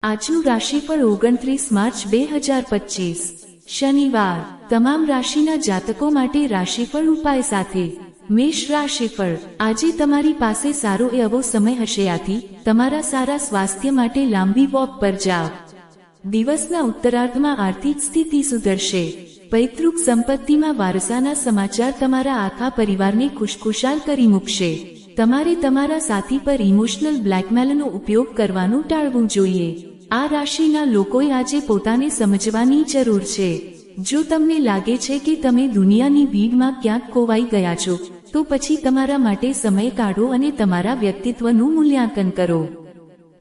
આજનું રાશિફળ 29 માર્ચ 2025 શનિવાર તમામ રાશિના જાતકો માટે રાશિફળ ઉપાય સાથે મેષ રાશિફળ આજે તમારી પાસે સારો એવો સમય હશે, આથી તમારા સારા સ્વાસ્થ્ય માટે લાંબી વોક પર જાઓ। દિવસના ઉત્તરાર્ધમાં આર્થિક સ્થિતિ સુધરશે। પૈતૃક સંપત્તિમાં વારસાના સમાચાર તમારા આખા પરિવારને ખુશખુશાલ કરી મૂકશે। તમારે તમારા સાથી પર ઇમોશનલ બ્લેકમેલનો ઉપયોગ કરવાનું ટાળવું જોઈએ। આ રાશિના લોકોએ આજે પોતાને સમજવાની જરૂર છે। જો તમને લાગે છે કે તમે દુનિયાની ભીડમાં ક્યાંક ખોવાઈ ગયા છો, તો પછી તમારા માટે સમય કાઢો અને તમારા વ્યક્તિત્વનું મૂલ્યાંકન કરો।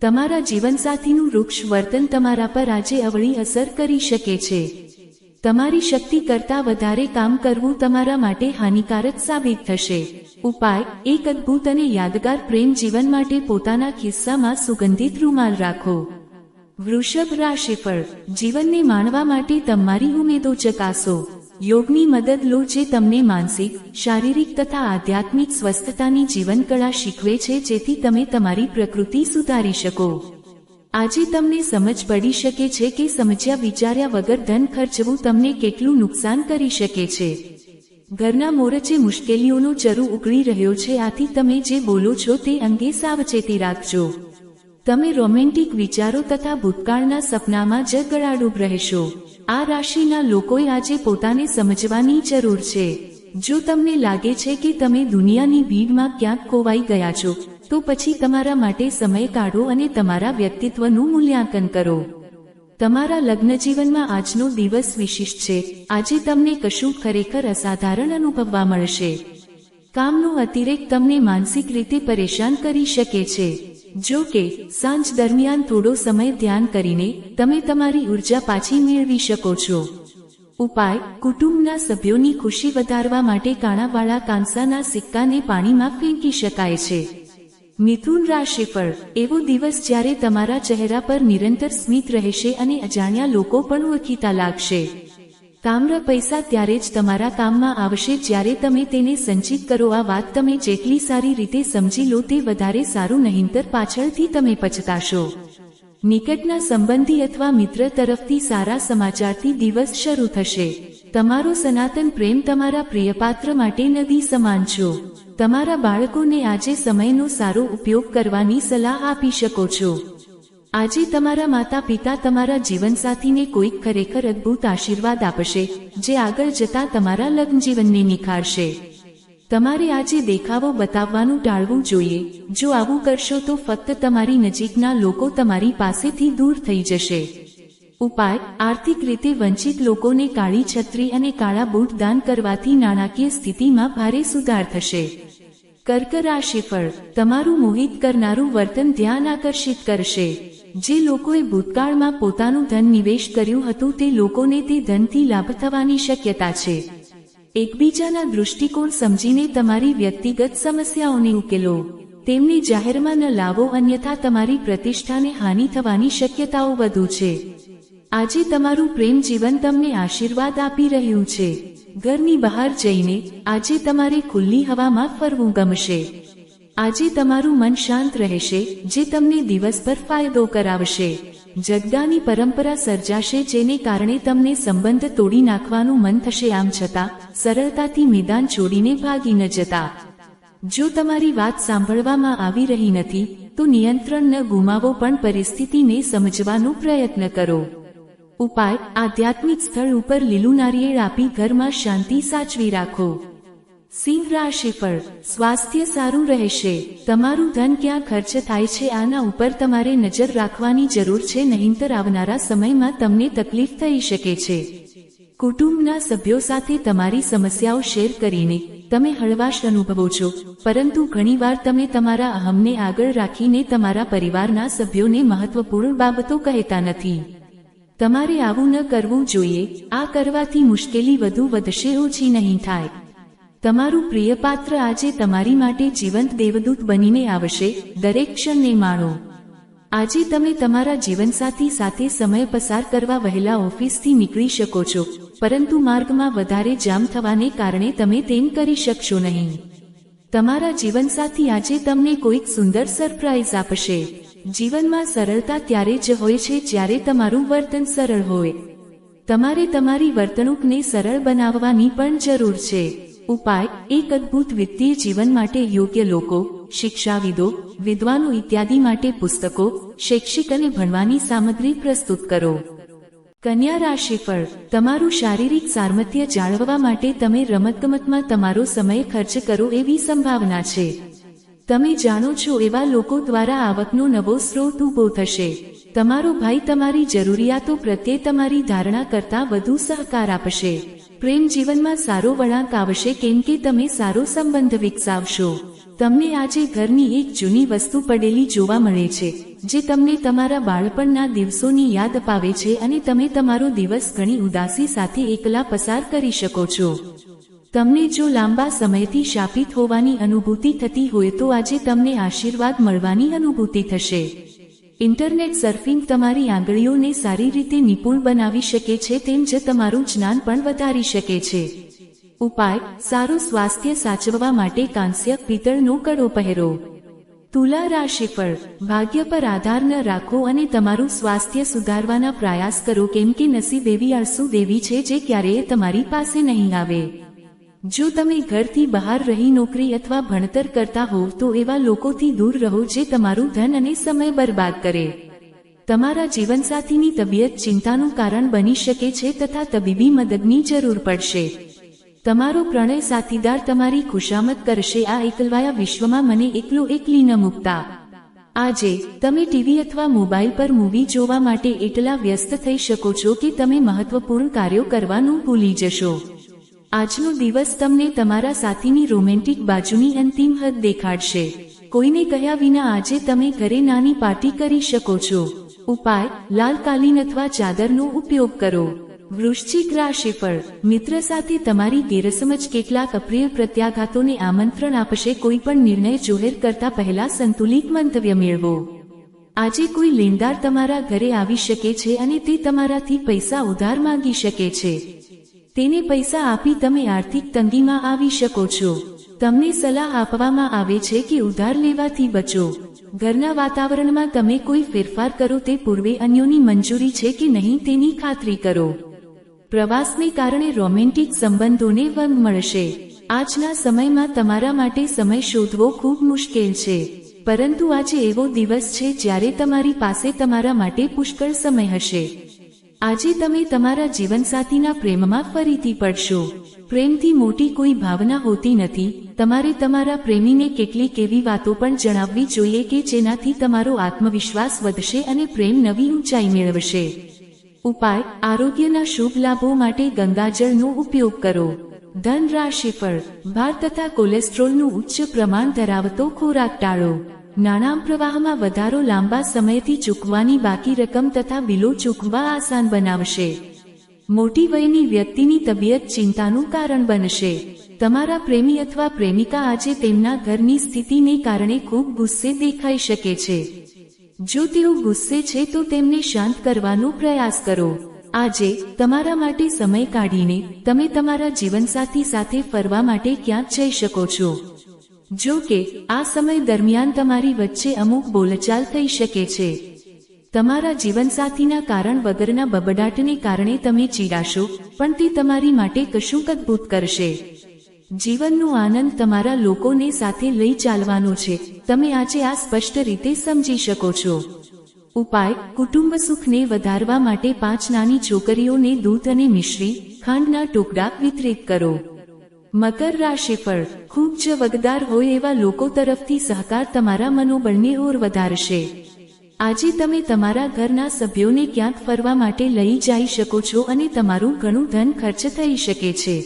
તમારા જીવનસાથીનું વૃક્ષ વર્તન તમારા પર આજે અવળી અસર કરી શકે છે। તમારી શક્તિ કરતાં વધારે કામ કરવું તમારા માટે હાનિકારક સાબિત થશે। ઉપાય: એક અદ્ભુત અને યાદગાર પ્રેમ જીવન માટે પોતાના ખિસ્સામાં સુગંધિત રૂમાલ રાખો। વૃષભ રાશિફળ જીવનને માણવા માટે તમારી ઉમેદો ચકાસો। યોગની મદદ લો, જે તમને માનસિક, શારીરિક તથા આધ્યાત્મિક સ્વસ્થતાની જીવનકળા શીખવે છે, જેથી તમે તમારી પ્રકૃતિ સુધારી શકો। આજે તમને સમજ પડી શકે છે કે સમજ્યા વિચાર્યા વગર ધન ખર્ચવું તમને કેટલું નુકસાન કરી શકે છે। ઘરના મોરચે મુશ્કેલીઓનો ચરુ ઉકળી રહ્યો છે, આથી તમે જે બોલો છો તે અંગે સાવચેતી રાખજો। તમે રોમેન્ટિક વિચારો તથા ભૂતકાળના સપનામાં જ ગળાડૂબ રહેશો। આ રાશિના લોકોએ આજે પોતાને સમજવાની જરૂર છે। જો તમને લાગે છે કે તમે દુનિયાની ભીડમાં ક્યાંક ખોવાઈ ગયા છો, તો પછી તમારા માટે સમય કાઢો અને તમારા વ્યક્તિત્વનું મૂલ્યાંકન કરો। તમારા લગ્નજીવનમાં આજનો દિવસ વિશિષ્ટ છે। આજે તમને કશું ખરેખર અસાધારણ અનુભવવા મળશે। કામનો અતિરેક તમને માનસિક રીતે પરેશાન કરી શકે છે। જો કે સાંજ દરમિયાન થોડો સમય ધ્યાન કરીને તમે તમારી ઉર્જા પાછી મેળવી શકો છો। ઉપાય: કુટુંબના સભ્યોની ખુશી વધારવા માટે કાણાવાળા કાંસાના સિક્કાને પાણીમાં ફેંકી શકાય છે। મિથુન રાશિફળ એવો દિવસ જ્યારે તમારા ચહેરા પર નિરંતર સ્મિત રહેશે અને અજાણ્યા લોકો પણ ઓળખીતા લાગશે। તામ્ર પૈસા ત્યારે જ તમારા કામમાં આવશે જ્યારે તમે તેને સંચિત કરો। આ વાત તમે જેટલી સારી રીતે સમજી લો તે વધારે સારું, નહીંતર પાછળથી તમે પછતાશો। નિકટના સંબંધી અથવા મિત્ર તરફથી સારા સમાચારથી દિવસ શરૂ થશે। તમારો સનાતન પ્રેમ તમારા પ્રિયપાત્ર માટે નદી સમાન છો। તમારા બાળકોને આજે સમયનો સારો ઉપયોગ કરવાની સલાહ આપી શકો છો। આજે તમારા માતા પિતા તમારા જીવનસાથીને કોઈક ખરેખર અદ્ભુત આશીર્વાદ આપશે, જે આગળ જતા તમારા લગ્નજીવનને નિખારશે। તમારે આજે દેખાવો બતાવવાનું ટાળવું જોઈએ। જો આવું કરશો તો ફક્ત તમારી નજીકના લોકો તમારી પાસેથી દૂર થઈ જશે। ઉપાય: આર્થિક રીતે વંચિત લોકોને કાળી છત્રી અને કાળા બૂટ દાન કરવાથી નાણાકીય સ્થિતિમાં ભારે સુધાર થશે। કર્ક રાશિફળ તમારું મોહિત કરનારું વર્તન ધ્યાન આકર્ષિત કરશે। જે લોકોએ ભૂતકાળમાં પોતાનું ધન નિવેશ કર્યું હતું તે લોકોને તે ધનથી લાભ થવાની શક્યતા છે। એકબીજાના દૃષ્ટિકોણ સમજીને તમારી વ્યક્તિગત સમસ્યાઓને ઉકેલો। તેમને જાહેરમાં ન લાવો, અન્યથા તમારી પ્રતિષ્ઠાને હાનિ થવાની શક્યતાઓ વધુ છે। આજે તમારું પ્રેમ જીવન તમને આશીર્વાદ આપી રહ્યું છે। ઘરની બહાર જઈને આજે તમારે ખુલ્લી હવામાં ફરવું ગમશે। આજે તમારું મન શાંત રહેશે, જે તમને દિવસભર ફાયદો કરાવશે। જગદાની પરંપરા સર્જાશે, જેને કારણે તમને સંબંધ તોડી નાખવાનું મન થશે। આમ છતાં સરળતાથી મેદાન છોડીને ભાગી ન જતા। જો તમારી વાત સાંભળવામાં આવી રહી નથી, તો નિયંત્રણ ન ગુમાવો, પણ પરિસ્થિતિને સમજવાનો પ્રયત્ન કરો। ઉપાય: આધ્યાત્મિક સ્થળ ઉપર લીલું નારિયેળ આપી ઘરમાં શાંતિ સાચવી રાખો। સિંહ રાશિફળ સ્વાસ્થ્ય સારું રહેશે। તમારું ધન ક્યાં ખર્ચ થાય છે આના ઉપર તમારે નજર રાખવાની જરૂર છે, નહીંતર આવનારા સમયમાં તમને તકલીફ થઈ શકે છે। કુટુંબના સભ્યો સાથે તમારી સમસ્યાઓ શેર કરીને તમે હળવાશ અનુભવો છો, પરંતુ ઘણીવાર તમે તમારા અહમને આગળ રાખીને તમારા પરિવારના સભ્યોને મહત્વપૂર્ણ બાબતો કહેતા નથી। તમારે આવું ન કરવું જોઈએ। આ કરવાથી મુશ્કેલી વધુ વધશે, ઓછી નહીં થાય। તમારું પ્રિય પાત્ર આજે તમારી માટે જીવંત દેવદૂત બનીને આવશે। દરેક ક્ષણને માણો। આજે તમે તમારા જીવનસાથી સાથે સમય પસાર કરવા વહેલા ઓફિસથી નીકળી શકો છો, પરંતુ માર્ગમાં વધારે જામ થવાને કારણે તમે તેમ કરી શકશો નહીં। તમારા જીવનસાથી આજે તમને કોઈક સુંદર સરપ્રાઇઝ આપશે। જીવનમાં સરળતા ત્યારે જ હોય છે જ્યારે તમારું વર્તન સરળ હોય. તમારે તમારી વર્તણૂકને સરળ બનાવવાની પણ જરૂર છે. ઉપાય: એક અદ્ભુત વિત્તીય જીવન માટે યોગ્ય લોકો, શિક્ષાવિદો, વિદ્વાનો ઇત્યાદિ માટે પુસ્તકો, શૈક્ષિક અને ભણવાની સામગ્રી પ્રસ્તુત કરો. કન્યા રાશિફળ: તમારું શારીરિક સામર્થ્ય જાળવવા માટે તમે રમતગમતમાં તમારો સમય ખર્ચ કરો એવી સંભાવના છે. તમે જાણો છો એવા લોકો દ્વારા આવકનો નવો સ્ત્રોત ઊભો થશે. તમારો ભાઈ તમારી જરૂરિયાતો પ્રત્યે તમારી ધારણા કરતાં વધુ સહકાર આપશે. પ્રેમ જીવનમાં સારો વળાંક આવશે કેમ કે તમે સારો સંબંધ વિકસાવશો. તમને આજે ઘરની એક જૂની વસ્તુ પડેલી જોવા મળે છે જે તમને તમારા બાળપણના દિવસોની યાદ અપાવે છે અને તમે તમારો દિવસ ઘણી ઉદાસી સાથે એકલા પસાર કરી શકો છો. તમને જો લાંબા સમયથી શાપિત હોવાની અનુભૂતિ થતી હોય તો આજે તમને આશીર્વાદ મળવાની અનુભૂતિ થશે. ઇન્ટરનેટ સર્ફિંગ તમારી આંગળીઓને સારી રીતે નિપુણ બનાવી શકે છે તેમ જ તમારું જ્ઞાન પણ વધારી શકે છે. ઉપાય: સારું સ્વાસ્થ્ય સાચવવા માટે કાંસ્ય પિત્તળનો કડો પહેરો. તુલા રાશિફળ: ભાગ્ય પર આધાર ન રાખો અને તમારું સ્વાસ્થ્ય સુધારવાના પ્રયાસ કરો કેમ કે નસીબ એવી આળસુ દેવી છે જે ક્યારેય તમારી પાસે નહીં આવે. જો તમે ઘરથી બહાર રહી નોકરી અથવા ભણતર કરતા હોવ તો એવા લોકોથી દૂર રહો જે તમારું ધન અને સમય બરબાદ કરે. તમારા જીવનસાથીની તબિયત ચિંતાનું કારણ બની શકે છે તથા તબીબી મદદની જરૂર પડશે. તમારો પ્રણય સાથીદાર તમારી ખુશામત કરશે. આ એકલવાયા વિશ્વમાં મને એકલી ન મૂકતા. આજે તમે ટીવી અથવા મોબાઈલ પર મૂવી જોવા માટે એટલા વ્યસ્ત થઈ શકો છો કે તમે મહત્વપૂર્ણ કાર્યો કરવાનું ભૂલી જશો. આજનો દિવસ તમને તમારા સાથીની રોમેન્ટિક બાજુની અંતિમ હદ દેખાડશે. કોઈને કહ્યા વિના આજે તમે ઘરે નાની પાર્ટી કરી શકો છો. ઉપાય: લાલ કાલીન અથવા ચાદરનો ઉપયોગ કરો. વૃશ્ચિક રાશિફળ: મિત્ર સાથે તમારી ગેરસમજ કેટલાક અપ્રિય પ્રત્યાઘાતોને આમંત્રણ આપશે. કોઈ પણ નિર્ણય જાહેર કરતા પહેલા સંતુલિત મંતવ્ય મેળવો. આજે કોઈ લેણદાર તમારા ઘરે આવી શકે છે અને તે તમારાથી પૈસા ઉધાર માંગી શકે છે. તેને પૈસા આપી તમે આર્થિક તંગીમાં આવી શકો છો. તમને સલાહ આપવામાં આવે છે કે ઉધાર લેવાથી બચો. ઘરના વાતાવરણમાં તમે કોઈ ફેરફાર કરો તે પૂર્વે અન્યોની મંજૂરી છે કે નહીં તેની ખાતરી કરો. પ્રવાસને કારણે રોમેન્ટિક સંબંધોને વંગ મળશે. આજના સમયમાં તમારા માટે સમય શોધવો ખૂબ મુશ્કેલ છે, પરંતુ આજે એવો દિવસ છે જ્યારે તમારી પાસે તમારા માટે પુષ્કળ સમય હશે. આજે તમે તમારા જીવનસાથીના પ્રેમમાં ફરીથી પડશો. પ્રેમથી મોટી કોઈ ભાવના હોતી નથી. તમારે તમારા પ્રેમીને કેટલીક એવી વાતો પણ જણાવવી જોઈએ કે જેનાથી તમારો આત્મવિશ્વાસ વધશે અને પ્રેમ નવી ઊંચાઈ મેળવશે. ઉપાય: આરોગ્યના શુભ લાભો માટે ગંગાજળનો ઉપયોગ કરો. ધન રાશિફળ: ભાર તથા કોલેસ્ટ્રોલનું ઉચ્ચ પ્રમાણ ધરાવતો ખોરાક ટાળો. નાણાં પ્રવાહમાં વધારો લાંબા સમયથી ચૂકવવાની બાકી રકમ તથા બિલો ચૂકવવા આસાન બનાવશે. મોટી વયની વ્યક્તિની તબિયત ચિંતાનું કારણ બનશે. તમારા પ્રેમી અથવા પ્રેમિકા આજે તેમના ઘરની સ્થિતિને કારણે ખૂબ ગુસ્સે દેખાઈ શકે છે. જો તેઓ ગુસ્સે છે તો તેમને શાંત કરવાનો પ્રયાસ કરો. આજે તમારા માટે સમય કાઢીને તમે તમારા જીવનસાથી સાથે ફરવા માટે ક્યાંક જઈ શકો છો. જો કે આ સમય દરમિયાન તમારી વચ્ચે અમુક બોલચાલ થઈ શકે છે. તમારા જીવનસાથીના કારણ વગરના બબડાટને કારણે તમે ચીડાશો, પણ તે તમારી માટે કશુંક અદ્ભુત કરશે. જીવનનો આનંદ તમારા લોકોને સાથે લઈ ચાલવાનો છે. તમે આજે આ સ્પષ્ટ રીતે સમજી શકો છો. ઉપાય: કુટુંબ સુખને વધારવા માટે 5 નાની છોકરીઓને દૂધ અને મિશ્રી, ખાંડના ટુકડા વિતરિત કરો. મકર રાશિફળ: ખૂબ જ વગદાર હોય એવા લોકો તરફથી સહકાર તમારા મનોબળને ઓર વધારશે. આજે તમે તમારા ઘરના સભ્યોને ક્યાંક ફરવા માટે લઈ જઈ શકો છો અને તમારું ઘણું ધન ખર્ચ થઈ શકે છે.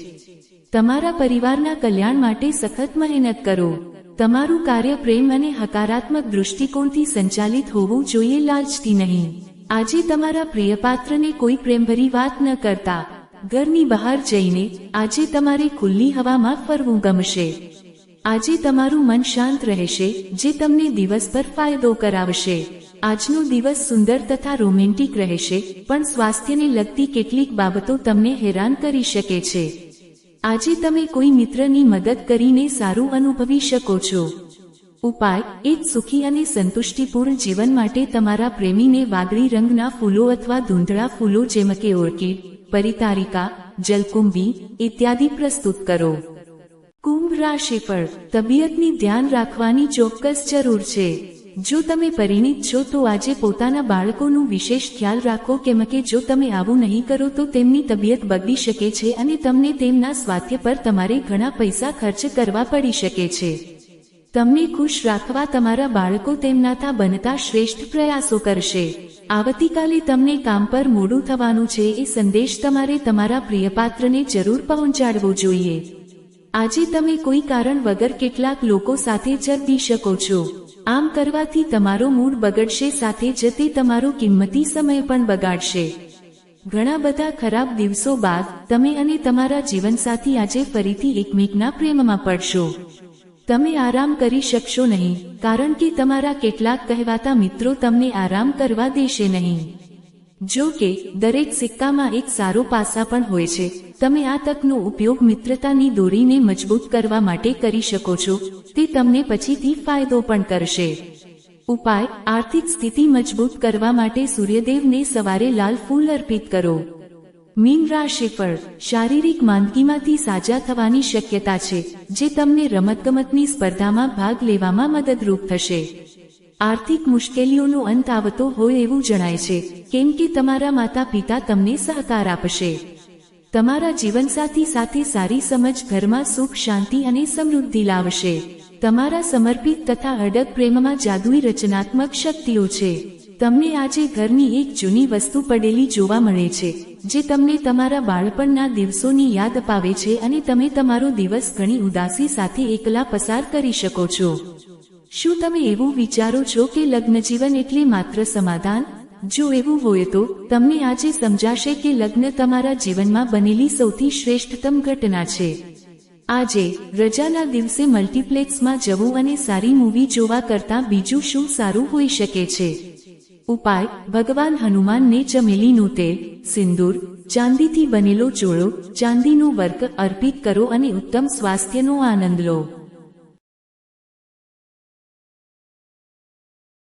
તમારા પરિવારના કલ્યાણ માટે સખત મહેનત કરો. તમારું કાર્ય પ્રેમ અને હકારાત્મક દૃષ્ટિકોણથી સંચાલિત હોવું જોઈએ, લાલચથી નહીં. આજે તમારા પ્રિયપાત્રને કોઈ પ્રેમભરી વાત ન કરતા. ઘરની બહાર જઈને આજે તમારે ખુલ્લી હવામાં ફરવું ગમશે. આજે તમારું મન શાંત રહેશે, જે તમને દિવસભર ફાયદો કરાવશે. આજનો દિવસ સુંદર તથા રોમેન્ટિક રહેશે, પણ સ્વાસ્થ્યને લગતી કેટલીક બાબતો તમને હેરાન કરી શકે છે. આજે તમે કોઈ મિત્રની મદદ કરીને સારું અનુભવી શકો છો. ઉપાય: એક સુખી અને સંતુષ્ટિપૂર્ણ જીવન માટે તમારા પ્રેમીને વાદળી રંગના ફૂલો અથવા ધૂંધળા ફૂલો જેમ કે ઓર્કિડ, પરિતારિકા, જલકુંભી ઇત્યાદિ પ્રસ્તુત કરો. કુંભ રાશિફળ: તબિયતની ધ્યાન રાખવાની ચોક્કસ જરૂર છે. જો તમે પરિણીત છો તો આજે પોતાના બાળકોનું વિશેષ ખ્યાલ રાખો, કેમ કે જો તમે આવું નહીં કરો તો તેમની તબિયત બગડી શકે છે અને તમને તેમના સ્વાસ્થ્ય પર તમારે ઘણા પૈસા ખર્ચ કરવા પડી શકે છે. તમને ખુશ રાખવા તમારા બાળકો તેમનાથી બનતા શ્રેષ્ઠ પ્રયાસો કરશે. આવતીકાલે તમને કામ પર મોડું થવાનું છે એ સંદેશ તમારે તમારા પ્રિયપાત્રને જરૂર પહોંચાડવો જોઈએ. આજે તમે કોઈ કારણ વગર કેટલાક લોકો સાથે ઝઘડી શકો છો. આમ કરવાથી તમારો મૂડ બગડશે, સાથે જ તે તમારો કિંમતી સમય પણ બગાડશે. ઘણા બધા ખરાબ દિવસો બાદ તમે અને તમારા જીવનસાથી આજે ફરીથી એકમેકના પ્રેમમાં પડશો. તમે આરામ કરી શકશો નહીં, કારણ કે તમારા કેટલાક કહેવાતા મિત્રો તમને આરામ કરવા દેશે નહીં. જો કે દરેક સિક્કામાં એક સારો પાસા પણ હોય છે. તમે આ તકનો ઉપયોગ મિત્રતાની દોરીને મજબૂત કરવા માટે કરી શકો છો. તે તમને પછીથી ફાયદો પણ કરશે. ઉપાય: આર્થિક સ્થિતિ મજબૂત કરવા માટે સૂર્યદેવને સવારે લાલ ફૂલ અર્પિત કરો. મીન રાશિફળ: શારીરિક માંદગીમાંથી સાજા થવાની શક્યતા છે, જે તમને રમતગમતની સ્પર્ધામાં ભાગ લેવામાં મદદરૂપ થશે. આર્થિક મુશ્કેલીઓનો અંત આવતો હોય એવું જણાય છે, કેમ કે તમારા માતા પિતા તમને સહકાર આપશે. તમારા જીવનસાથી સાથે સારી સમજ ઘરમાં સુખ, શાંતિ અને સમૃદ્ધિ લાવશે. તમારા સમર્પિત તથા અડગ પ્રેમમાં જાદુઈ રચનાત્મક શક્તિઓ છે. તમને આજે ઘરની એક જૂની વસ્તુ પડેલી જોવા મળે છે, જે તમને તમારા બાળપણના દિવસોની યાદ અપાવે છે અને તમે તમારો દિવસ ઘણી ઉદાસી સાથે એકલા પસાર કરી શકો છો. શું તમે એવું વિચારો છો કે લગ્નજીવન એટલે માત્ર સમાધાન? જો એવું હોય તો તમને આજે સમજાશે કે લગ્ન તમારા જીવનમાં બનેલી સૌથી શ્રેષ્ઠતમ ઘટના છે. આજે રજાના દિવસે મલ્ટીપ્લેક્સમાં જવું અને સારી મૂવી જોવા કરતાં બીજું શું સારું હોઈ શકે છે? ઉપાય: ભગવાન હનુમાનને ચમેલીનું તેલ, સિંદૂર, ચાંદીથી બનેલો ચોળો, ચાંદીનો વર્ક અર્પિત કરો અને ઉત્તમ સ્વાસ્થ્યનો આનંદ લો.